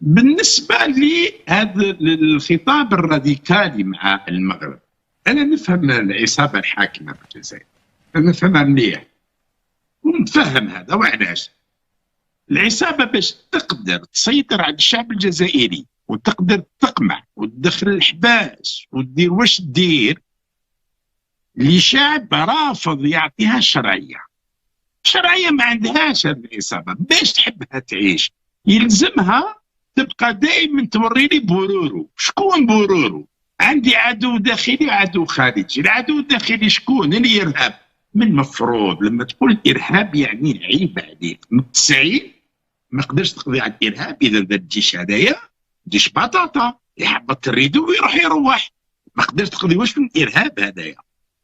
بالنسبة لي هذا الخطاب الراديكالي مع المغرب، أنا نفهم العصابة الحاكمة في الجزائر، أنا نفهمها مليح ونفهم هذا. وعلاش؟ العصابة باش تقدر تسيطر على الشعب الجزائري وتقدر تقمع وتدخل الحباس ودير واش دير لشعب رافض يعطيها الشرعية. الشرعية ما عندهاش هذه العصابة. باش تحبها تعيش يلزمها تبقى دائما توري لي بورورو. شكون بورورو؟ عندي عدو داخلي وعدو خارجي. العدو الداخلي شكون؟ الإرهاب. من المفروض لما تقول الإرهاب يعني عيب عليك متسعين، ما قدرش تقضي على الإرهاب إذا ذا الجيش هذايا جيش بطاطا يحبط الريدو ويروح يروح. ما قدرش تقضي واش من الإرهاب هذايا.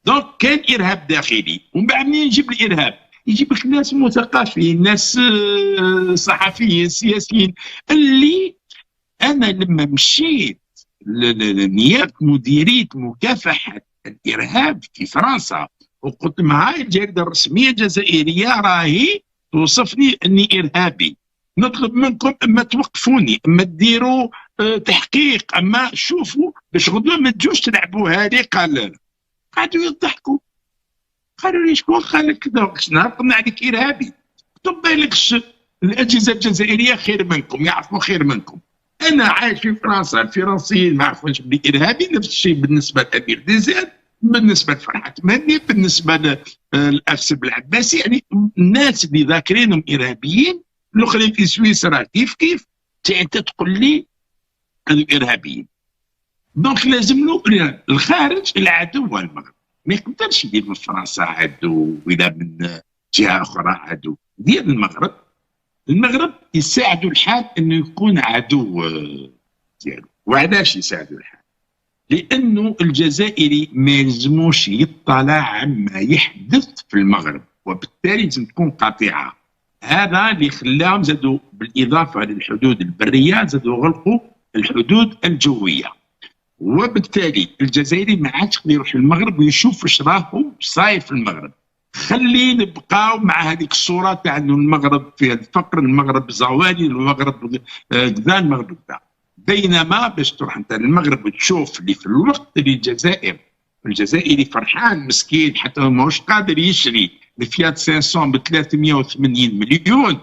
دونك كان إرهاب داخلي، ومن بعد منين يجيب الإرهاب؟ يجيب لك ناس مثقفين، ناس صحفيين سياسيين. اللي انا لما مشيت لنيابه مديريه مكافحه الارهاب في فرنسا وقلت معاي الجريده الرسميه الجزائريه راهي توصفني اني ارهابي، نطلب منكم اما توقفوني، اما ديروا تحقيق، اما شوفوا باش غدوه ما تجوش تلعبوها لي. قال لا. قعدوا يضحكوا، قالوا لي شكون قال لك كذا؟ نهار قلنا عليك ارهابي. طب بالكش الاجهزه الجزائريه خير منكم، يعرفوا خير منكم. انا عايش في فرنسا، الفرنسيين ما يعرفونش بلي ارهابي. نفس الشيء بالنسبه لامير ديزير، بالنسبه لفرحه مهني، بالنسبه للافسب العباسي. يعني الناس اللي ذاكرينهم ارهابيين الاخرين في سويسرا كيف كيف انت تقول لي هذو ارهابيين. دونك لازم له الخارج العدو هو المغرب. ما يقدرش يدير من فرنسا عدو ولا من جهه اخرى عدو. ديال المغرب، المغرب يساعدوا الحال انه يكون عدو ديالو. وعلاش يساعدوا الحال؟ لانه الجزائري ما يلزموش يطلع عما يحدث في المغرب، وبالتالي لازم تكون قاطعه. هذا اللي خلاهم زادوا بالاضافه للحدود البريه زادوا غلقوا الحدود الجويه، وبالتالي الجزائري ما عادش يقدر يروح للمغرب ويشوف اش راهو صاير في المغرب. خلي نبقاو مع هذيك الصوره تاع انه المغرب فيها الفقر، المغرب زوالي، المغرب كذا، المغرب كذا. بينما باش تروح انت للمغرب وتشوف اللي في الوقت اللي الجزائري فرحان مسكين حتى ماهوش قادر يشري الفيات 500 ب 380 مليون،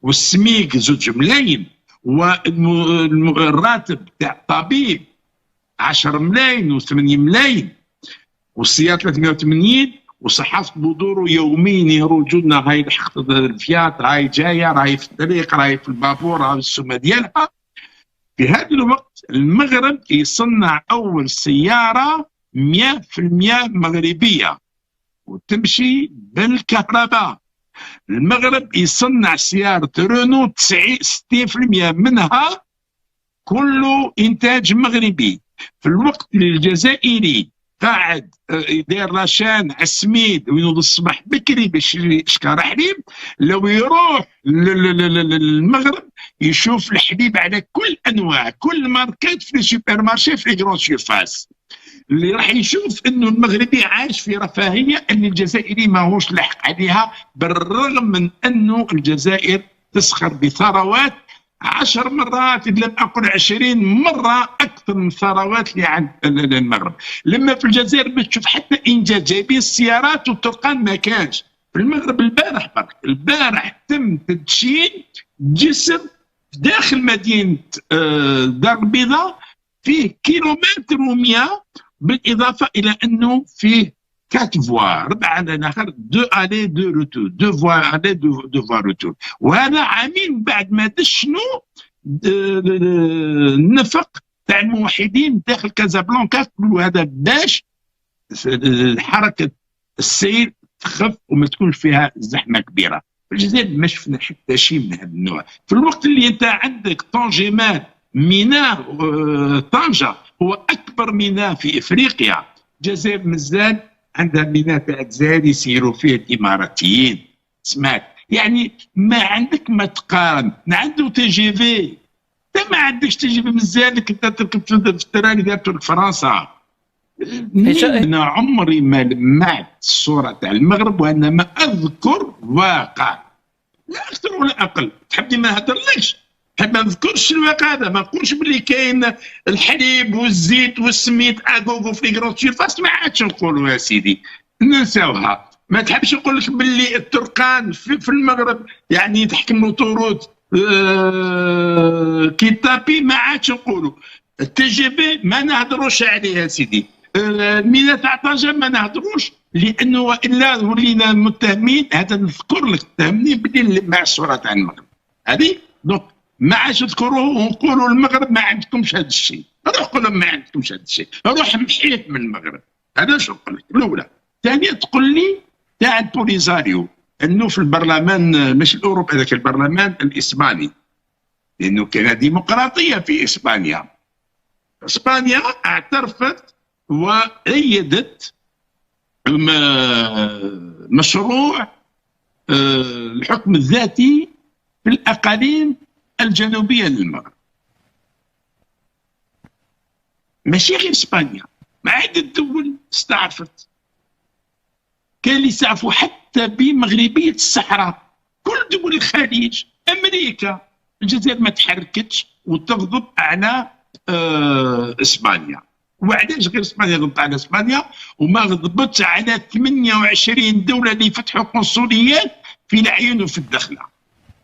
والسميك 2 ملايين، والراتب تاع الطبيب 10 ملايين و8 ملايين، والسيارة 380، وصحافة بودورو يوميا يروجوا لنا هاي لحقت الفيات، هاي جايه، راهي في الطريق، راهي في البابور، راهي السمه ديالها. في هذا الوقت المغرب يصنع اول سياره 100% مغربيه وتمشي بالكهرباء. المغرب يصنع سياره رونو 60% منها كله انتاج مغربي. في الوقت اللي الجزائري قاعد يدير راشان عسميد وينوض الصباح بكري باش يشكر حليب، لو يروح للمغرب يشوف الحليب على كل انواع، كل ماركات في السوبر مارشي، في الجرون سيرفاس، اللي راح يشوف انه المغربي عايش في رفاهيه اللي الجزائري ماهوش لاحق عليها، بالرغم من انه الجزائر تسخر بثروات 10 مرات إن لم أقل 20 مرة أكثر من الثروات اللي عند المغرب. لما في الجزائر بتشوف حتى إنجاز جايبين السيارات والطرقان ما كانش. في المغرب البارح تم تدشين جسر داخل مدينة دار البيضاء فيه 1.1 كيلومتر، بالإضافة إلى أنه فيه 4 فوا، 4 على نهر، 2 الي 2 روتور، 2 فوا الي 2 فوا روتور. وهذا عامين بعد ما دشنوا النفق تاع الموحدين داخل كازابلانكا، وهذا باش حركه السير تخف وما تكونش فيها زحمه كبيره. في الجزائر ما شفنا حتى شيء من هذا النوع. في الوقت اللي انت عندك طنجيمات، ميناء طنجه هو اكبر ميناء في افريقيا، الجزائر مازال عندها ميناء تاع الجزائر يسيروا فيه الاماراتيين. سمعت يعني ما عندك ما تقارن. عنده تي جي في، انت ما عندكش تي جي في مازالك انت تركب في التراني ديال فرنسا. انا عمري ما لمعت الصوره تاع المغرب وانما اذكر واقع، لا اكثر ولا اقل. تحبني ما نهضرلكش حاب ما نذكرش الواقع هذا، ما نقولش باللي كاين الحليب والزيت والسميت اغوغو في كرون سيرفاس، ما عادش نقولوا يا سيدي، ننساوها. ما تحبش نقول لك باللي الترقان في المغرب يعني تحكم طرود كيتابي، ما عادش نقولوا. التي جي بي ما نهضروش عليه يا سيدي، المينا تاع طنجه ما نهضروش، لانه والا ولينا متهمين. هذا نذكر لك متهمين باللي مع الصوره تاع المغرب هذه. دونك ما عادش تذكروه ونقولوا المغرب ما عندكمش هذا الشيء. روح قول لهم ما عندكمش هذا الشيء، روح محيه من المغرب. هذا شو نقول لك الاولى. ثانيا تقول لي تاع البوليزاريو انه في البرلمان مش الاوروبي، هذاك البرلمان الاسباني، لانه كان ديمقراطيه في اسبانيا. اسبانيا اعترفت وايدت مشروع الحكم الذاتي في الاقاليم الجنوبيه للمغرب. ماشي غير اسبانيا، عدة دول استعرفت. كان اللي يستعرفوا حتى بمغربيه الصحراء، كل دول الخليج، امريكا. الجزائر ما تحركتش وتغضب على اسبانيا. وعلاش غير اسبانيا غضبت على اسبانيا وما غضبتش على 28 دوله اللي فتحوا قنصليات في العين وفي الدخله؟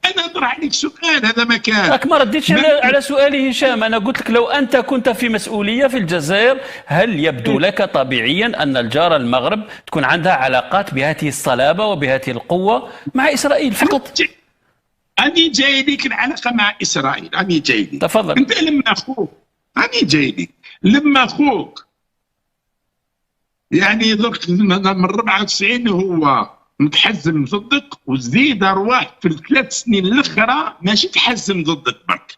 انا اطرح عليك سؤال، هذا ما كان. راك ما رديتش على سؤالي هشام. انا قلت لك لو انت كنت في مسؤوليه في الجزائر، هل يبدو لك طبيعيا ان الجاره المغرب تكون عندها علاقات بهذه الصلابه وبهذه القوه مع اسرائيل فقط؟ أني جاي لك العلاقه مع اسرائيل، أني جاي لك. تفضل. انت لما اخوك، أني جاي لك لما اخوك يعني درك من 94 هو متحزم ضدك، وزيد ارواح في الثلاث سنين الاخرى ماشي تحزم ضدك برك.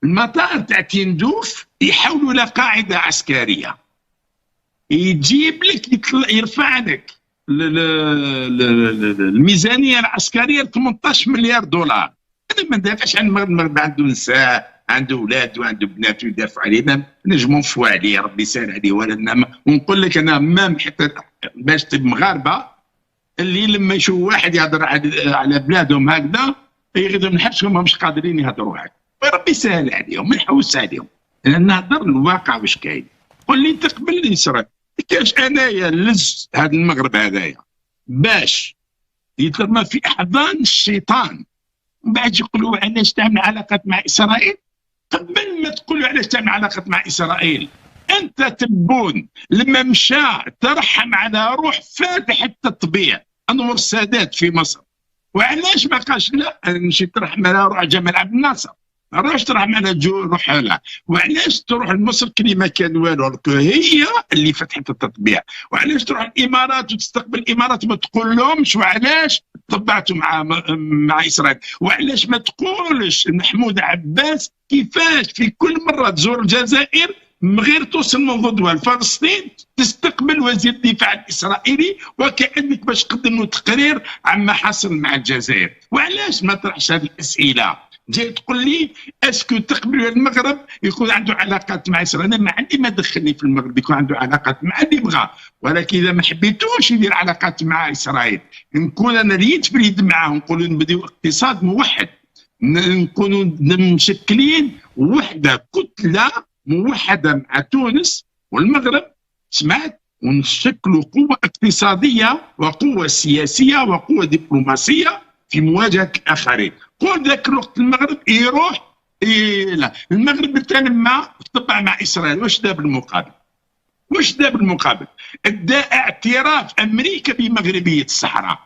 المطار تاع تندوف يحولوا له قاعده عسكريه، يجيب لك يرفع لك الميزانيه العسكريه ل 18 مليار دولار. انا ما ندافعش عن المغرب، عنده نساء، عنده اولاد وعنده بنات يدافعوا علينا، نجموا نشفوا عليه ربي يسهل عليه. ولا ونقول لك انا مام حتى باش المغاربه اللي لما يشوفوا واحد يهضر على بلادهم هكذا يغدوا من حبسهم، مش قادرين يهضروا هكذا. ربي يسهل عليهم، ما نحوس عليهم، نهضر الواقع واش كاين. قول لي انت قبل لي اسرائيل كاش انايا لز هذا المغرب هذايا باش يترمى في احضان الشيطان، ومن بعد يقولوا علاش تعمل علاقات مع اسرائيل. قبل ما تقولوا علاش تعمل علاقات مع اسرائيل، انت تبون لما مشى ترحم على روح فاتح التطبيع انور السادات في مصر، وعلاش ما قالش لا نمشي ترحم على روح جمال عبد الناصر، علاش ترحم على روح لا، وعلاش تروح لمصر كلي ما كان والو، هي اللي فتحت التطبيع. وعلاش تروح الامارات وتستقبل الامارات ما تقول لهمش وعلاش طبعتوا مع اسرائيل؟ وعلاش ما تقولش محمود عباس كيفاش في كل مره تزور الجزائر من غير توصل من غدوه لفلسطين تستقبل وزير الدفاع الاسرائيلي وكانك باش تقدم له تقرير عما حصل مع الجزائر؟ وعلاش ما طرحش هذه الاسئله؟ جاي تقول لي اسكو تقبلوا المغرب يكون عنده علاقات مع اسرائيل؟ انا ما عندي ما دخلني في المغرب يكون عنده علاقات مع اللي بغى، ولكن اذا ما حبيتوش يدير علاقات مع اسرائيل نكون انا اليد في اليد معاه، نقولوا نبداو اقتصاد موحد، نكونوا مشكلين وحده كتله موحده مع تونس والمغرب، سمعت، ونشكلوا قوه اقتصاديه وقوه سياسيه وقوه دبلوماسيه في مواجهه الاخرين. قول ذاك الوقت المغرب يروح لا، المغرب تنمى طبع مع اسرائيل، واش دا بالمقابل؟ واش دا بالمقابل؟ ادى اعتراف امريكا بمغربيه الصحراء،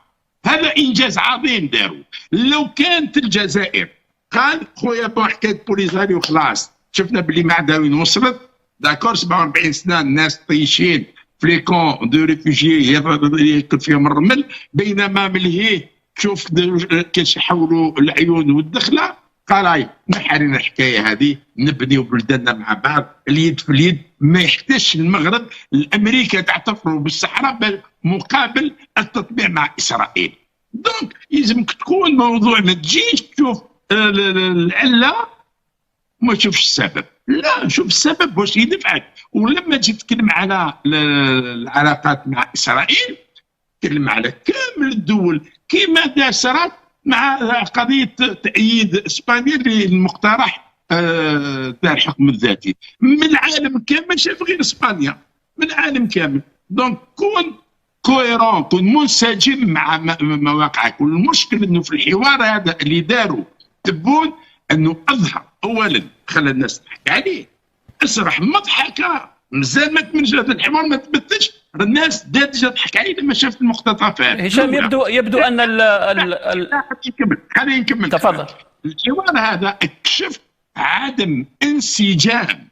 هذا انجاز عظيم داروا. لو كانت الجزائر قال خويا حكايه بوليزاريو خلاص شفنا باللي ما عندها وين وصلت، داكور 47 سنه الناس طيشين في لي كون دو ريفوجي ياكل فيهم الرمل، بينما ملهيه تشوف كيفاش يحولوا العيون والدخله، قال هاي نحرنا الحكايه هذه نبنيو بلداننا مع بعض اليد في اليد، ما يحتاجش المغرب الامريكا تعتبره بالصحراء بل مقابل التطبيع مع اسرائيل. دونك يلزمك تكون موضوع ما تجيش تشوف العله وما تشوفش السبب، لا شوف السبب واش يدفعك. ولما تجي تتكلم على العلاقات مع اسرائيل تكلم على كامل الدول كما داسرت مع قضيه تأييد اسبانيا للمقترح تاع الحكم الذاتي من العالم كامل، شاف غير اسبانيا من العالم كامل. دونك كون كويرون، كون منسجم مع مواقعك. والمشكل انه في الحوار هذا اللي داروا تبون انه اظهر اولا، خلى الناس تحكي عليه، اسرح مضحكه مازال ما كملش هذا الحوار، ما تبتش الناس ديجا تضحك عليه لما شافت المقتطفات. هشام، يبدو ان خليني نكمل. تفضل. الحوار هذا اكشف عدم انسجام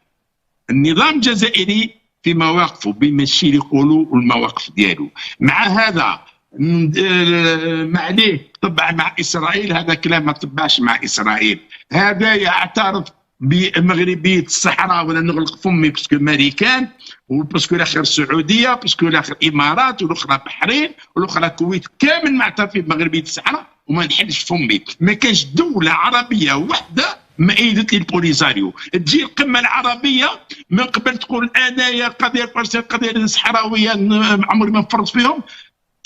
النظام الجزائري في مواقفه بما يقولوا والمواقف ديالو. مع هذا ما عليه طبع مع اسرائيل، هذا كلام ما طبعش مع اسرائيل. هذا يعترف بمغربيه الصحراء ولا نغلق فمي باسكو ماريكان، وباسكو الاخر السعوديه، باسكو الاخر الامارات، والاخرى البحرين، والاخرى الكويت، كامل معترفين بمغربيه الصحراء وما نحلش فمي. ما كانش دوله عربيه وحده ما ايدت البوليزاريو. تجي القمه العربيه من قبل تقول انايا قضيه الفلسطينيه قضيه الصحراويه عمري ما نفرط فيهم،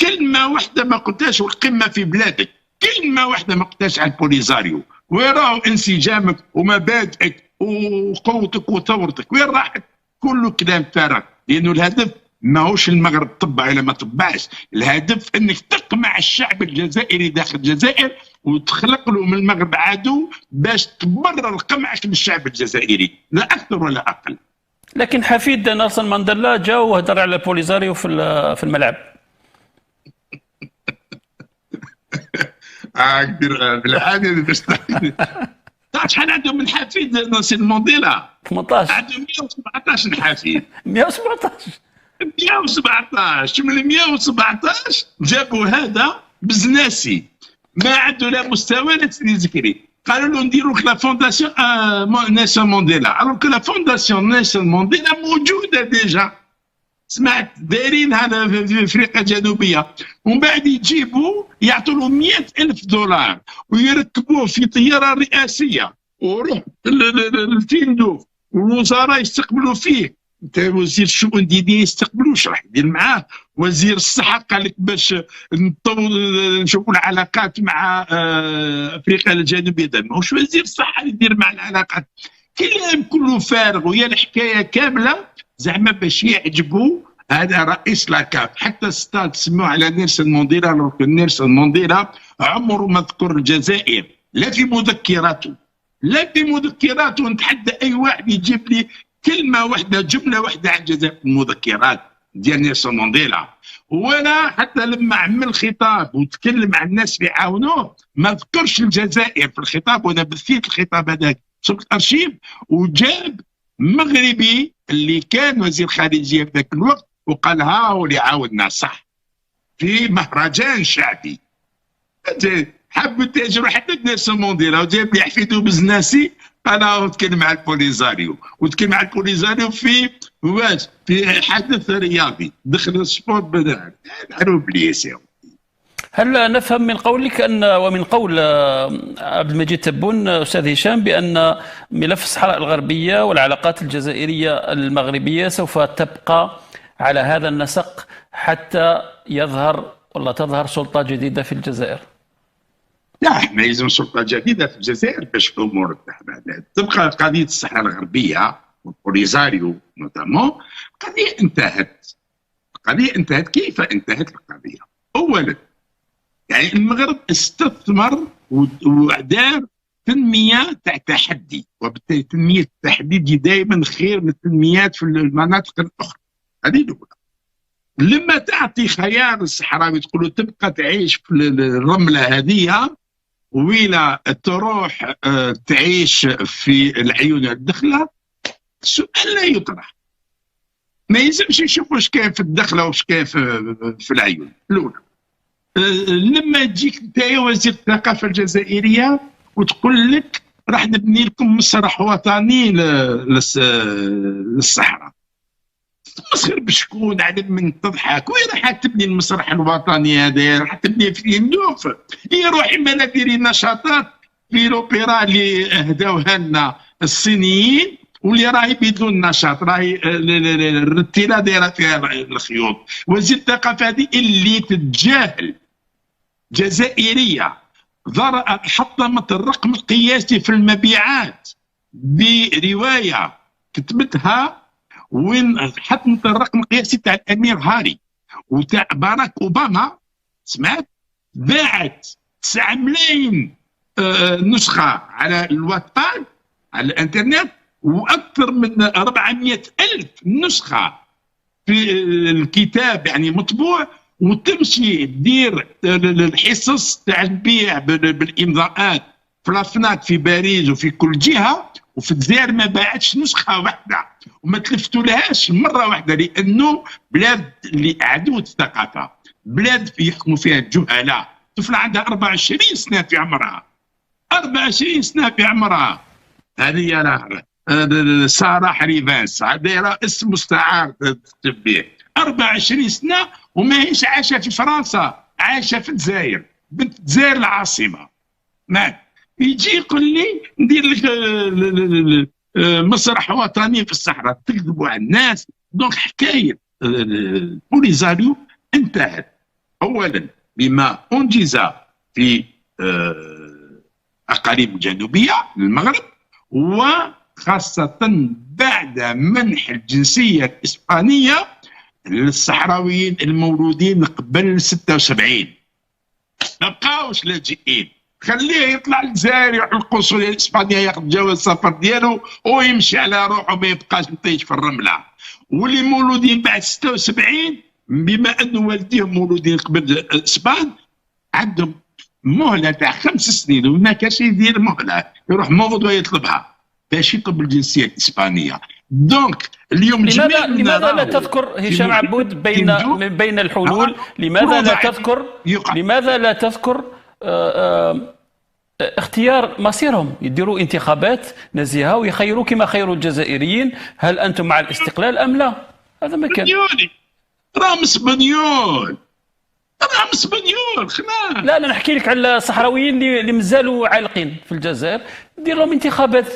كلمه واحده ما قلتهاش. والقمه في بلادك كلمه واحده ما قلتهاش على البوليزاريو. وين راهو انسجامك ومبادئك وقوتك وثورتك؟ وين راحت؟ كله كلام فارغ. لانه الهدف ماهوش المغرب طبع ولا ما طبعش، الهدف انك تقمع الشعب الجزائري داخل الجزائر وتخلق له من المغرب عدو باش تبرر قمعك للشعب الجزائري، لا اكثر ولا اقل. لكن حفيد نيلسون مانديلا جا وهدر على بوليزاريو في الملعب. بالعاده باش شحال عندهم من حفيد نيلسون مانديلا؟ 18. عندهم 117 حفيد. 117 من 117 جابوا هذا بزناسي ما عنده لا مستوى لا ذكري. قالوا له نديروا لا فونداسيون نيلسون مانديلا، الوغ كو لا فونداسيون نيلسون مانديلا موجوده ديجا. سمعت دايرين هذا في افريقيا الجنوبيه، ومن بعد يجيبوا يعطوا له $100,000 ويركبوه في طياره رئاسيه ويروح للتندوف والوزراء يستقبلوا فيه. وزير الشؤون الدينيه يستقبلوا، راح يدير معاه وزير الصحه قال لك باش نشوفوا العلاقات مع افريقيا الجنوبيه. ماهوش وزير الصحه يدير مع العلاقات، كلام كله فارغ. وهي الحكايه كامله زعما باش يعجبوا هذا رئيس لاكاف. حتى ستاد سموه على نيلسون مانديلا، نيلسون مانديلا عمره ما ذكر الجزائر لا في مذكراته لا في مذكراته. نتحدى اي واحد يجيب لي كلمه واحده جمله واحده عن الجزائر في المذكرات ديال نيلسون مانديلا. ولا حتى لما عمل خطاب وتكلم عن الناس اللي عاونوه ما ذكرش الجزائر في الخطاب. وانا بثيت الخطاب هذاك شفت الارشيف، وجاب مغربي اللي كان وزير خارجيه في ذاك الوقت وقال ها هو اللي عاودنا صح في مهرجان شعبي. حبوا يتاجروا حتى نيلسون مانديلا وجاب لي حفيدو بزناسي. انا اتكلم مع البوليزاريو وتكلم مع البوليزاريو في واش في حدث رياضي دخل السبورت بدأ معروف بلي يسير. هل نفهم من قولك ان ومن قول عبد المجيد تبون استاذ هشام بان ملف الصحراء الغربيه والعلاقات الجزائريه المغربيه سوف تبقى على هذا النسق حتى يظهر ولا تظهر سلطه جديده في الجزائر؟ لا، احنا لازم سلطه جديده في الجزائر باش الامور تبقى. قضيه الصحراء الغربيه والبوليزاريو نوتامون قضيه انتهت. كيف انتهت القضيه؟ اولا يعني المغرب استثمر ودار تنميه تاع تحدي، وبالتالي تنميه التحدي دي دائما خير من التنميات في المناطق الاخرى. هذه الاولى. لما تعطي خيار الصحراوي تقول له تبقى تعيش في الرمله هذه ولا تروح تعيش في العيون الدخله، السؤال لا يطرح. ما يلزمش يشوف واش كاين في الدخله واش كاين في العيون. الاولى لما تجيك انت وزير الثقافه الجزائريه وتقول لك راح نبني لكم مسرح وطني للصحراء، تمسخر بشكون على من تضحك. وين راح تبني المسرح الوطني هذا؟ راح تبني في النوف. روحي ما ديري نشاطات في لوبيرا اللي اهداوها لنا الصينيين واللي راهي بدون نشاط، راهي الرتيله دايره فيها الخيوط. وزير الثقافه هذه اللي تتجاهل جزائريه حطمت الرقم القياسي في المبيعات بروايه كتبتها، وين حطمت الرقم القياسي تاع الامير هاري وتاع باراك اوباما. سمعت باعت 9 ملايين نسخه على الواتباد على الانترنت، واكثر من 400 الف نسخه في الكتاب يعني مطبوع، وتمشي دير الحصص تاع البيع بالامضاءات في الافناك في باريس وفي كل جهه، وفي الجزائر ما باعتش نسخه واحده وما تلفتولهاش مره واحده، لانه بلاد اللي عدو الثقافه، بلاد يحكموا فيها الجهلاء. طفله عندها 24 سنه في عمرها، 24 سنه في عمرها، هذه راه ساره حريفانس دايره اسم مستعار تكتب به، 24 سنه وماهيش عايشه في فرنسا، عايشه في الجزائر، بنت الجزائر العاصمه. يجي يقول لي ندير لك مسرح وطني في الصحراء، تكذبوا على الناس. دونك حكايه بوليزاريو انتهت اولا بما انجز في اقاليم الجنوبيه للمغرب، وخاصه بعد منح الجنسيه الاسبانيه للصحراويين المولودين قبل 76. ما بقاوش لاجئين، خليه يطلع للجزائر يروح للقنصليه الاسبانيه ياخذ جواز السفر ديالو ويمشي على روحه، ما يبقاش مطيش في الرمله. واللي مولودين بعد 76 بما انه والديهم مولودين قبل اسبان، عندهم مهله تاع 5 سنين وما كاش يدير مهله، يروح مغدوه يطلبها باش يطلب الجنسيه الاسبانيه. دونك اليوم لماذا لا تذكر هشام عبود بين الحلول؟ لماذا لا تذكر اختيار مصيرهم، يديروا انتخابات نزيهه ويخيروا كما خيروا الجزائريين؟ هل انتم مع الاستقلال ام لا؟ هذا ما كان. راهم اسبانيول خنا. لا انا نحكي لك على الصحراويين اللي مازالوا عالقين في الجزائر، دير لهم انتخابات.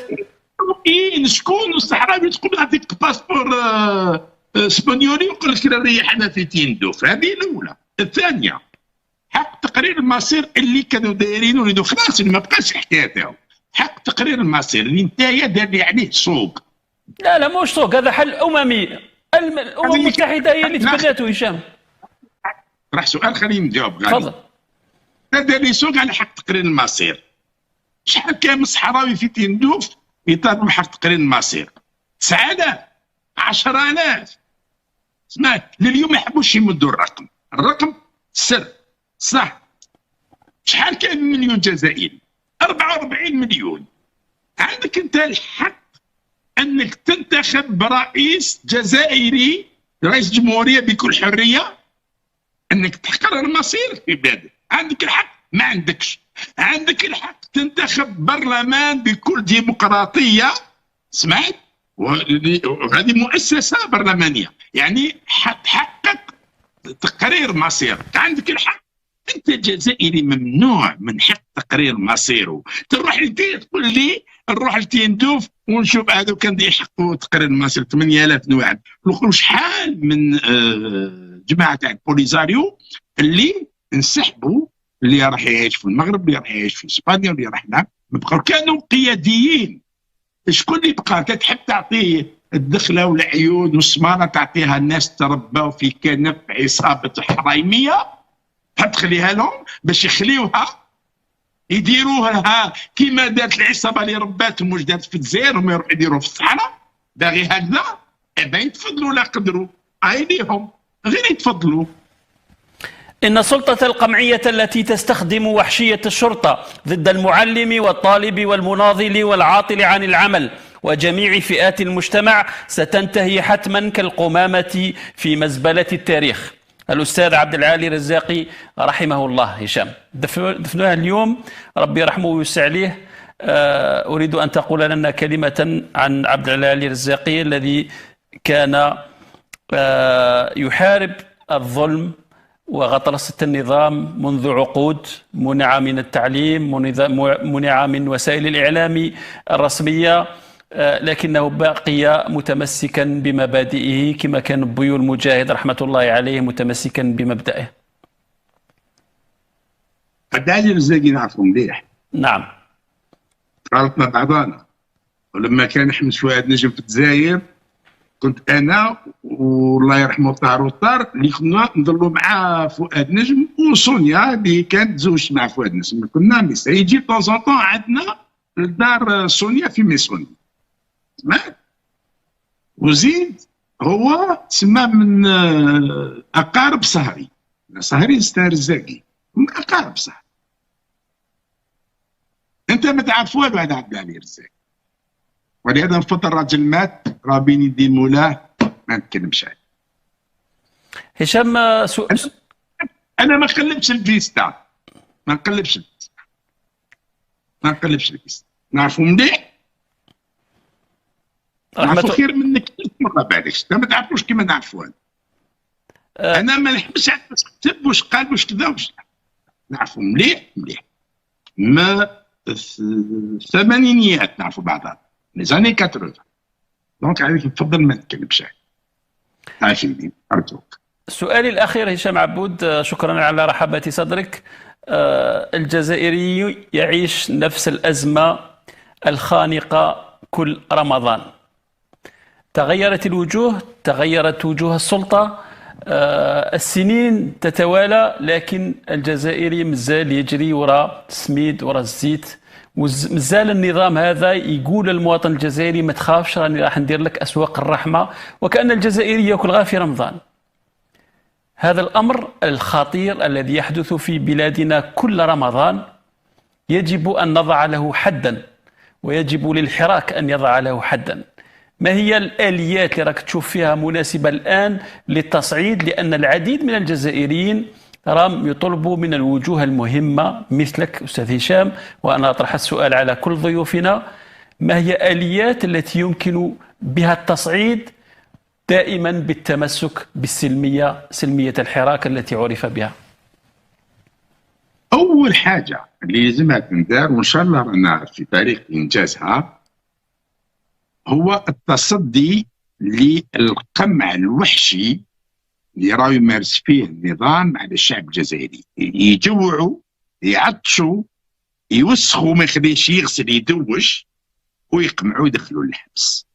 شكون الصحراوي تقول نعطيك باسبور اسبانيولي ويقول لك ريحنا في تيندوف؟ هذه الاولى. الثانيه حق تقرير المصير اللي كانوا دايرين وليدو خلاص ما بقاش حكايه تاعو. حق تقرير المصير اللي نتايا دار لي عليه سوق. لا مش سوق، هذا حل اممي. الامم المتحده هي اللي تبنته. هشام راح سؤال خليني نجاوب. تفضل. دار لي سوق على حق تقرير المصير. شحال كان من صحراوي في تندوف يطالبوا بحق تقرير المصير؟ 9000 10000. اسمع لليوم ما يحبوش يمدوا الرقم سر صح. شحال كان مليون جزائري؟ 44 مليون. عندك انت الحق انك تنتخب رئيس جزائري، رئيس جمهوريه بكل حريه، انك تحقر المصير في بلادك. عندك الحق. ما عندكش. عندك الحق تنتخب برلمان بكل ديمقراطيه. سمعت؟ وهذه مؤسسه برلمانيه، يعني تحقق تقرير مصير. عندك الحق. انت جزائري ممنوع من حق تقرير مصيره. تروح تقول لي نروح لتندوف ونشوف هذو كان يحققوا تقرير مصير 8000 واحد. شحال من جماعه تاع بوليزاريو اللي انسحبوا، اللي راح يعيش في المغرب، اللي راح يعيش في اسبانيا، اللي راح ما بقاو كانوا قياديين. شكون اللي بقى؟ تحب تعطيه الدخله والعيون والسمانه تعطيها الناس تربوا في كنف عصابه حرايميه، تخليها لهم باش يخليوها يديروها كيما دارت العصابه اللي رباتهم واش دارت في الجزائر، وما يروحوا يديروها في الصحراء باغي هكذا. يتفضلوا لا قدروا عينيهم غير يتفضلوا. إن السلطة القمعية التي تستخدم وحشية الشرطة ضد المعلم والطالب والمناضل والعاطل عن العمل وجميع فئات المجتمع ستنتهي حتما كالقمامة في مزبلة التاريخ. الأستاذ عبد العالي رزاقي رحمه الله. هشام دفنوها اليوم، ربي يرحمه ويوسع عليه. أريد أن تقول لنا كلمة عن عبد العالي رزاقي الذي كان يحارب الظلم وغطرسة النظام منذ عقود، منع من التعليم، منع من وسائل الإعلام الرسمية، لكنه بقي متمسكا بمبادئه كما كان بيو المجاهد رحمة الله عليه متمسكا بمبدئه. قد علي الرزاقي نعرفهم مليح، نعم. خالطنا بعضانا. ولما كان احمد فؤاد نجم في الجزائر كنت انا والله يرحمه طاهر وطار اللي كنا نضلوا مع فؤاد نجم وسونيا اللي كانت تزوجت مع فؤاد نجم. كنا ميسا يجي طون عندنا لدار سونيا في ميسوني، سمعت. وزيد هو تسمى من اقارب صهري، صهري ستار الرزاقي من اقارب صهري. انت ما تعرف والو على عبد العلي الرزاقي، ولهذا نفضل الراجل مات راه بين يدي مولاه ما نتكلمش عليه. هشام انا ما نقلبش الفيستا، ما نقلبش الفيستا، نعرفو مليح، نعرفو خير منك 100 مرة بعدك، انت ما تعرفوش كيما نعرفو انا. انا ما نحبش على الناس كتب واش قال واش كذا واش نعرفو مليح. ما الثمانينيات نعرفو بعضها، لي زاني 80. دونك عليك نفضل ما نتكلمش عليه. عافيني ارجوك. سؤالي الأخير هشام عبود، شكرا على رحابة صدرك. الجزائري يعيش نفس الأزمة الخانقة كل رمضان. تغيرت الوجوه، تغيرت وجوه السلطة، السنين تتوالى، لكن الجزائري مازال يجري وراء السميد وراء الزيت، ومازال النظام هذا يقول للمواطن الجزائري ما تخافش راني راح ندير لك أسواق الرحمة، وكأن الجزائري يأكل غير في رمضان. هذا الأمر الخطير الذي يحدث في بلادنا كل رمضان يجب أن نضع له حدا، ويجب للحراك أن يضع له حدا. ما هي الآليات اللي راك تشوف فيها مناسبة الآن للتصعيد؟ لأن العديد من الجزائريين راهم يطلبوا من الوجوه المهمة مثلك أستاذ هشام، وأنا أطرح السؤال على كل ضيوفنا، ما هي آليات التي يمكن بها التصعيد دائما بالتمسك بالسلمية، سلمية الحراك التي عرف بها؟ أول حاجة اللي لازمها تندار وإن شاء الله رانا في طريق إنجازها هو التصدي للقمع الوحشي اللي راه يمارس فيه النظام على الشعب الجزائري. يجوعوا، يعطشوا، يوسخوا، ما يخليش يغسل، يدوش، ويقمعوا، يدخلوا الحبس.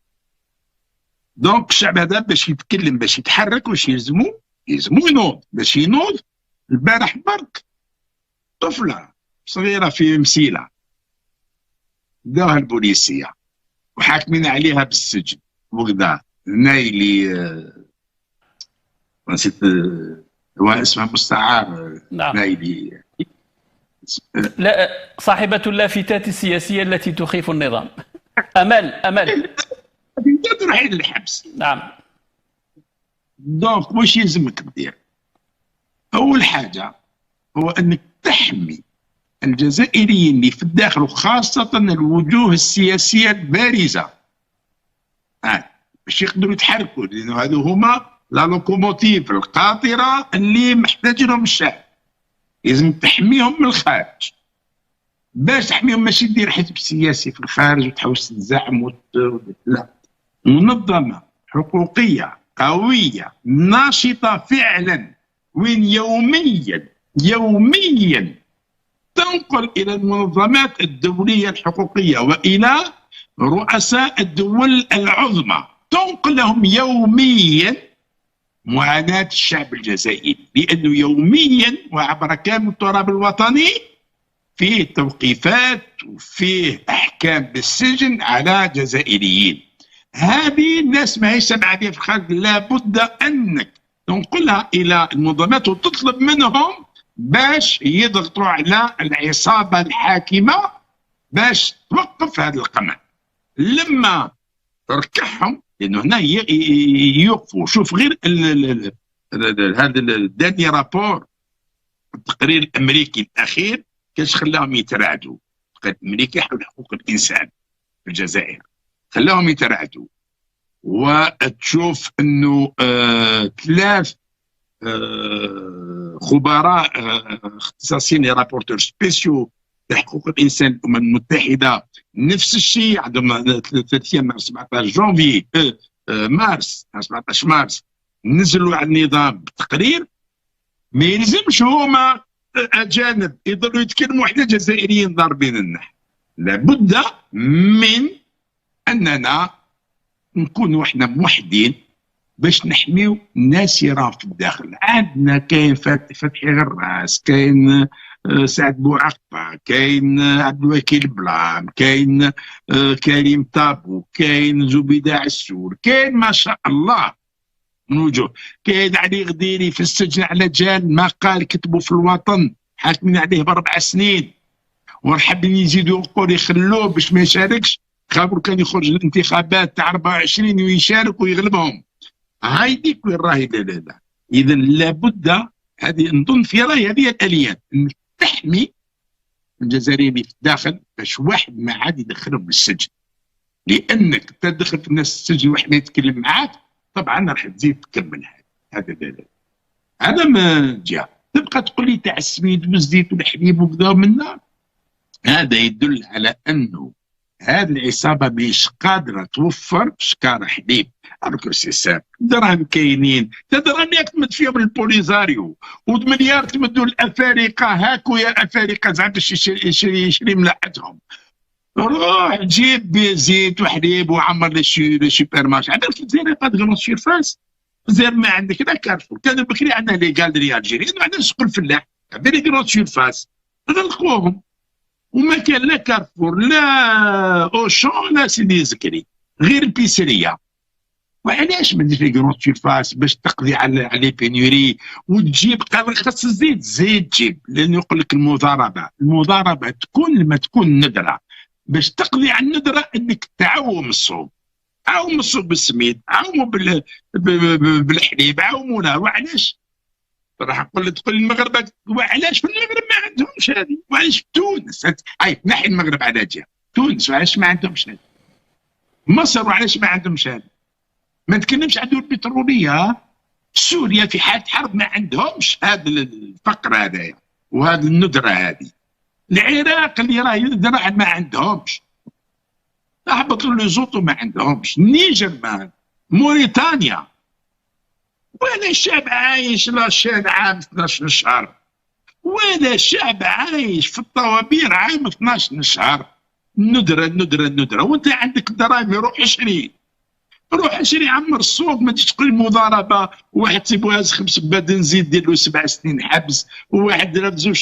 دونك الشعب هذا باش يتكلم، باش يتحرك، واش يلزمو ينوض. باش ينوض البارح برك طفله صغيره في مسيله داوها البوليسيه وحاكمين عليها بالسجن وكذا. نايلي نسيت هو اسمها مستعار. نعم. نايلي لا، صاحبة اللافتات السياسية التي تخيف النظام. أمل تروحي للحبس. نعم. دونك واش يلزمك دير؟ أول حاجة هو أنك تحمي الجزائريين اللي في الداخل، وخاصة الوجوه السياسية البارزة، باش يقدروا يتحركوا، لأنه هذو هما لا لوكوموتيف القاطرة اللي محتاجينهم الشعب. لازم تحميهم من الخارج. باش تحميهم ماشي دير حزب سياسي في الخارج وتحوس تزعم لا، منظمة حقوقية قوية ناشطة فعلا، وين يوميا تنقل إلى المنظمات الدولية الحقوقية وإلى رؤساء الدول العظمى، تنقل لهم يوميا معاناة الشعب الجزائري، لأنه يوميا وعبر كامل التراب الوطني فيه توقيفات وفيه أحكام بالسجن على جزائريين. هذه الناس ما هي سمعة في الخارج، لابد أنك تنقلها إلى المنظمات وتطلب منهم باش يضغطوا على العصابة الحاكمة باش توقف هذا القمع. لما تركحهم، لأنه هنا يوقفوا. شوف غير هذا الداني رابور، التقرير الأمريكي الأخير، كاش خلاهم يتراجعوا. التقرير الأمريكي حول حقوق الإنسان في الجزائر خلاهم يتراجعوا، وتشوف أنه 3 خبراء اختصاصيين رابورتور سبيسيو لحقوق الانسان الامم المتحده نفس الشيء عندهم 30 مارس 17 جونفي مارس 17 مارس نزلوا على النظام بتقرير. ما يلزمش هما اجانب يضلوا يتكلموا وحنا جزائريين ضاربين النحل. لابد من اننا نكونوا احنا موحدين باش نحميو الناس اللي راهم في الداخل. عندنا كاين فتحي غراس، كاين سعد بوعقبه، كاين عبد الوكيل بلام، كاين كريم طابو، كاين زبيده عسول، كاين ما شاء الله من وجوه، كاين علي غديري في السجن على جال مقال كتبوا في الوطن حاكمين عليه ب4 سنين، وحابين يزيدوا يقول يخلوه باش ما يشاركش، خاطر كان يخرج الانتخابات تاع 24 ويشارك ويغلبهم. هايديك وين راهي لا. اذا لابد هذه نظن في رايي هذه الاليات انك تحمي الجزائريين اللي في الداخل باش واحد ما عاد يدخلهم للسجن، لانك تدخل في الناس السجن واحد ما يتكلم معاك طبعا راح تزيد تكمل هذا دليل. هذا من جهه. تبقى تقول لي تاع السميد والزيت والحليب وكذا منا، هذا يدل على انه هذه العصابه مش قادره توفر شكاره حليب. هذوك السيساب دراهم كاينين، دراهم تمد فيهم البوليزاريو ومليار تمدوا الافارقه، هاكو يا افارقه زعما باش يشري ملاحتهم. روح جيب زيت وحليب وعمر لي سوبر مارشي. عندك في الجزائر با غرون سيرفاس، في الجزائر ما عندك لا كارفور. كان بكري عندنا لي غالري الجيريين ما عندناش سوق الفلاح، عندنا لي غرون سيرفاس غلقوهم، وما كان لا كارفور لا اوشون لا سيدي زكري غير البيسريه. وعلاش ما نديرش لي غرون سيرفاس باش تقضي على لي بينيوري وتجيب خاص الزيت تجيب، لانه يقول لك المضاربه تكون لما تكون ندره باش تقضي على الندره، انك تعوم السوق، عوم السوق بالسميد، عوموا بالحليب، عومونا. وعلاش؟ راح تقول المغرب وعلاش في المغرب ما عندهمش هذه؟ وعلاش في تونس؟ هاي نحي المغرب على جهه، تونس وعلاش ما عندهمش هذه؟ مصر وعلاش ما عندهمش هذه؟ ما نتكلمش عن الدول البتروليه، سوريا في حاله حرب ما عندهمش هذا الفقر هذايا وهذه الندره هذه. العراق اللي راه يدرع ما عندهمش، اهبطوا لي زوطو ما عندهمش، النيجر ما، موريتانيا ولا شعب عايش لاشين عام 12 شهر، ولا شعب عايش في الطوابير عام 12 شهر. ندرة وانت عندك الدراهم روح اشري عمر السوق. ما تجيش تقول المضاربه، وواحد تيبوها 5 بنزين دير له 7 سنين حبس، وواحد درا 2